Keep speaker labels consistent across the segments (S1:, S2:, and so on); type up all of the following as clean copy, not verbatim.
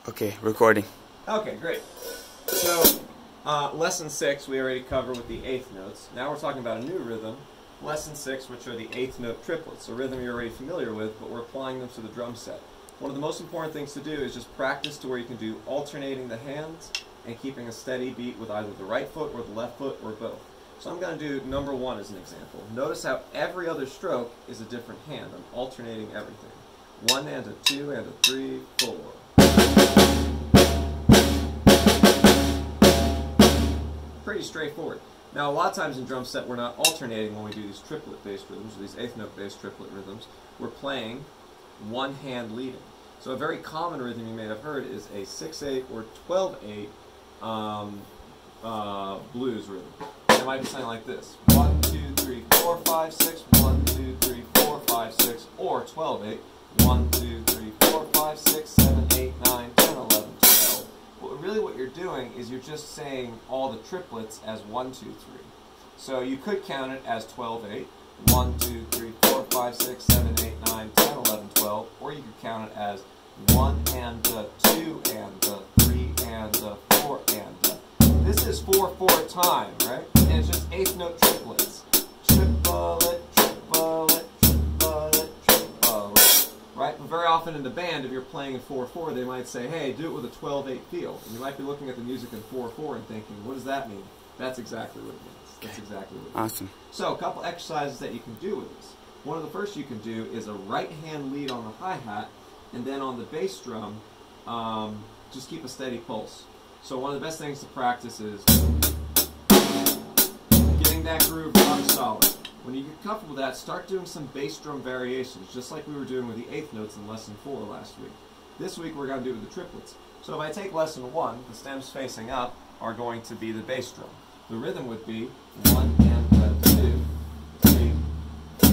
S1: Okay, recording.
S2: Okay, great. So, lesson 6 we already covered with the eighth notes. Now we're talking about a new rhythm, lesson 6, which are the eighth note triplets, a rhythm you're already familiar with, but we're applying them to the drum set. One of the most important things to do is just practice to where you can do alternating the hands and keeping a steady beat with either the right foot or the left foot or both. So I'm going to do number 1 as an example. Notice how every other stroke is a different hand. I'm alternating everything. 1 and a 2 and a 3, 4. Pretty straightforward. Now, a lot of times in drum set, we're not alternating when we do these triplet-based rhythms, or these eighth note-based triplet rhythms. We're playing one hand leading. So a very common rhythm you may have heard is a 6/8 or 12/8 blues rhythm. It might be something like this: 1, 2, 3, 4, 5, 6. 1, 2, 3, 4, 5, 6. Or 12/8. 1, 2, 3, 4, 5, 6, 7, 8, 9, 10, 11, 12. But really what you're doing is you're just saying all the triplets as 1, 2, 3. So you could count it as 12/8. 1, 2, 3, 4, 5, 6, 7, 8, 9, 10, 11, 12. Or you could count it as 1 and 2 and 3 and 4 and. This is 4/4 time, right? And it's just eighth note triplets. Triplet, triplet, triplet, triplet. Right? But very often in the band, if you're playing in 4/4, they might say, hey, do it with a 12/8 feel. And you might be looking at the music in 4/4 and thinking, what does that mean? That's exactly what it means. That's exactly what it means.
S1: Awesome.
S2: So a couple exercises that you can do with this. One of the first you can do is a right hand lead on the hi-hat, and then on the bass drum, just keep a steady pulse. So one of the best things to practice is getting that groove rock solid. When you get comfortable with that, start doing some bass drum variations, just like we were doing with the eighth notes in lesson 4 last week. This week we're going to do it with the triplets. So if I take lesson 1, the stems facing up are going to be the bass drum. The rhythm would be 1 and 2, 3, 4.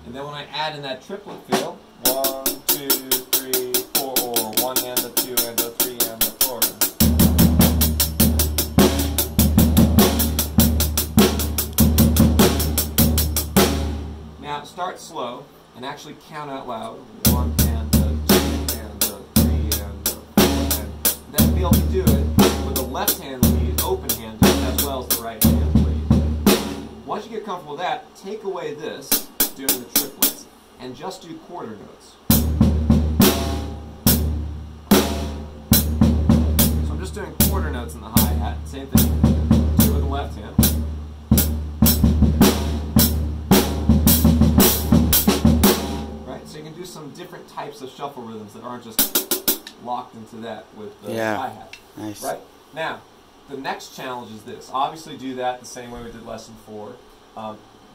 S2: And then when I add in that triplet feel, 1, 2, 3, 4, or 1 and a 2 and a 3 and a 4. Now start slow and actually count out loud. 1 and a 2 and a 3 and a 4. And then be able to do it with the left hand lead open-handed as well as the right hand lead. Once you get comfortable with that, take away this, doing the triplets, and just do quarter notes. So I'm just doing quarter notes in the hi-hat. Same thing. Do it with the left hand. Right? So you can do some different types of shuffle rhythms that aren't just locked into that with the hi-hat.
S1: Nice.
S2: Right? Now, the next challenge is this. Obviously do that the same way we did lesson 4.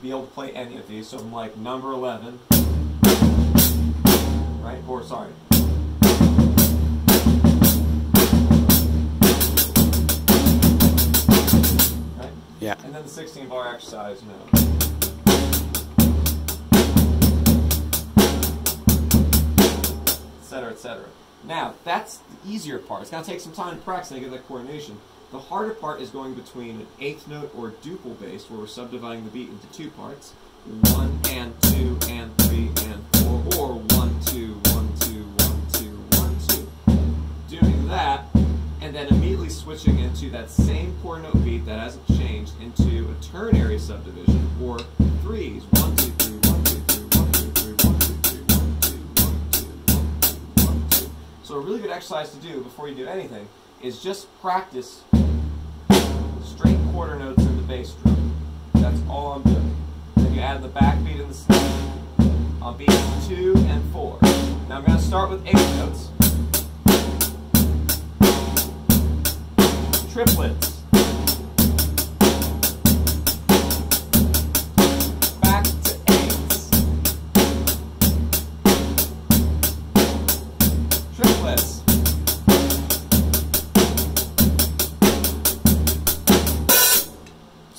S2: Be able to play any of these. So from like number 11, right? Or sorry. Right?
S1: Yeah.
S2: And then the 16-bar exercise, you know. Etc., etc. Now, that's the easier part. It's going to take some time to practice and get that coordination. The harder part is going between an eighth note or duple bass, where we're subdividing the beat into 2 parts. 1 and 2 and 3 and 4, or 1, 2, 1, 2, 1, 2, 1, 2. Doing that, and then immediately switching into that same quarter note beat that hasn't changed into a ternary subdivision, or 3s. 1, 2, 3, 1, 2, 3, 1, 2, 3, 1, 2, 3, 1, 2, 1, 2, 1, 2, 1, 2. So a really good exercise to do before you do anything is just practice straight quarter notes in the bass drum. That's all I'm doing. Then you add the backbeat and the snare on beats 2 and 4. Now I'm going to start with eighth notes. Triplets. Back to eighths. Triplets.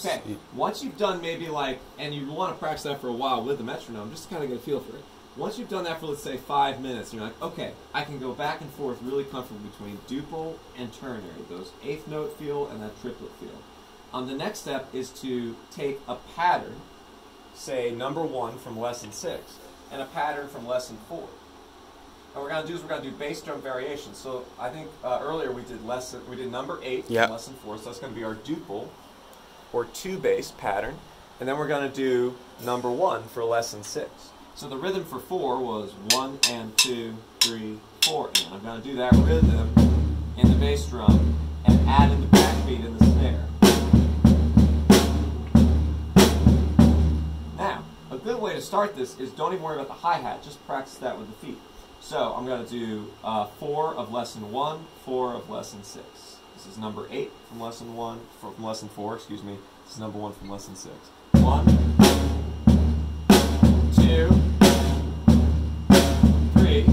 S2: Okay, once you've done maybe like, and you want to practice that for a while with the metronome, just to kind of get a feel for it. Once you've done that for, let's say, 5 minutes, and you're like, okay, I can go back and forth really comfortably between duple and ternary, those eighth note feel and that triplet feel. The next step is to take a pattern, say number 1 from lesson 6, and a pattern from lesson 4. what we're gonna do is we're gonna do bass drum variations. So I think earlier we did number 8 from
S1: Yep.
S2: lesson 4. So that's gonna be our duple or 2 bass pattern, and then we're gonna do number 1 for lesson 6. So the rhythm for 4 was 1 and 2, 3, 4, and I'm gonna do that rhythm in the bass drum and add in the backbeat in the snare. Now, a good way to start this is don't even worry about the hi-hat, just practice that with the feet. So I'm going to do 4 of lesson 1, 4 of lesson 6. This is number 8 from lesson 1, from lesson 4, excuse me. This is number 1 from lesson 6. 1, 2, 3,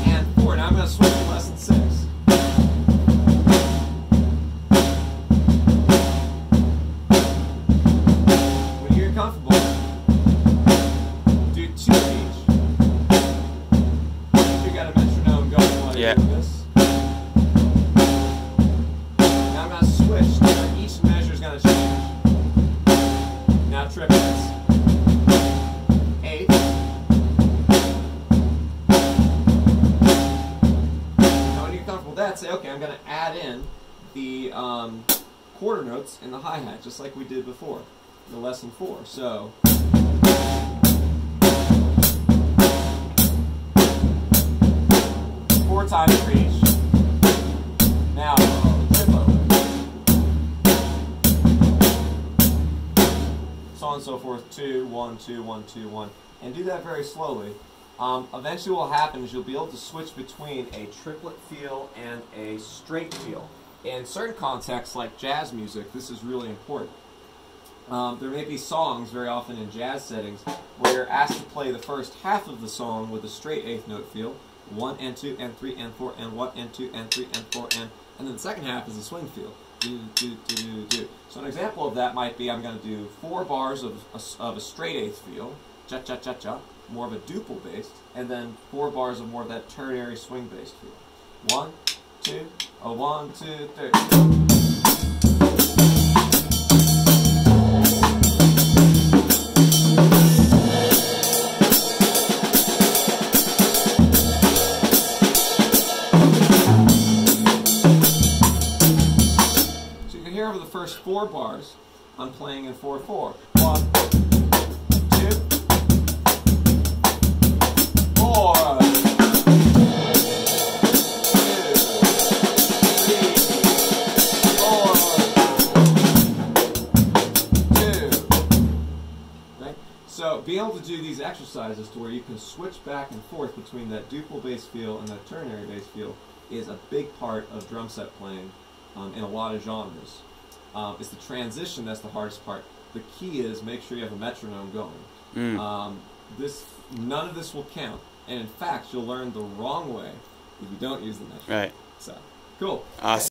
S2: and 4. Now I'm going to switch to lesson 6. When you're comfortable, do 2 of each. You got a metronome going while you're doing this. Now I'm going to switch. Each measure is going to change. Now triplets. 8. Now when you're comfortable with that, say, okay, I'm going to add in the quarter notes in the hi-hat, just like we did before, the lesson 4. So. 4 times for each. Now, triplet. So on and so forth. 2, 1, 2, 1, 2, 1. And do that very slowly. Eventually what will happen is you'll be able to switch between a triplet feel and a straight feel. In certain contexts, like jazz music, this is really important. There may be songs, very often in jazz settings, where you're asked to play the first half of the song with a straight 8th note feel. 1 and 2 and 3 and 4 and 1 and 2 and 3 and 4 and then the second half is a swing feel. Do, do, do, do, do. So an example of that might be I'm going to do 4 bars of a straight 8th feel, cha cha cha cha, more of a duple based, and then 4 bars of more of that ternary swing based feel. 1, 2, 1, 2, 3. Over the first 4 bars, I'm playing in 4/4. 1, 2, 4. 2, 3, 4. 2. Right? So being able to do these exercises to where you can switch back and forth between that duple bass feel and that ternary bass feel is a big part of drum set playing in a lot of genres. It's the transition that's the hardest part. The key is make sure you have a metronome going. None of this will count, and in fact, you'll learn the wrong way if you don't use the metronome.
S1: Right.
S2: So, cool.
S1: Awesome.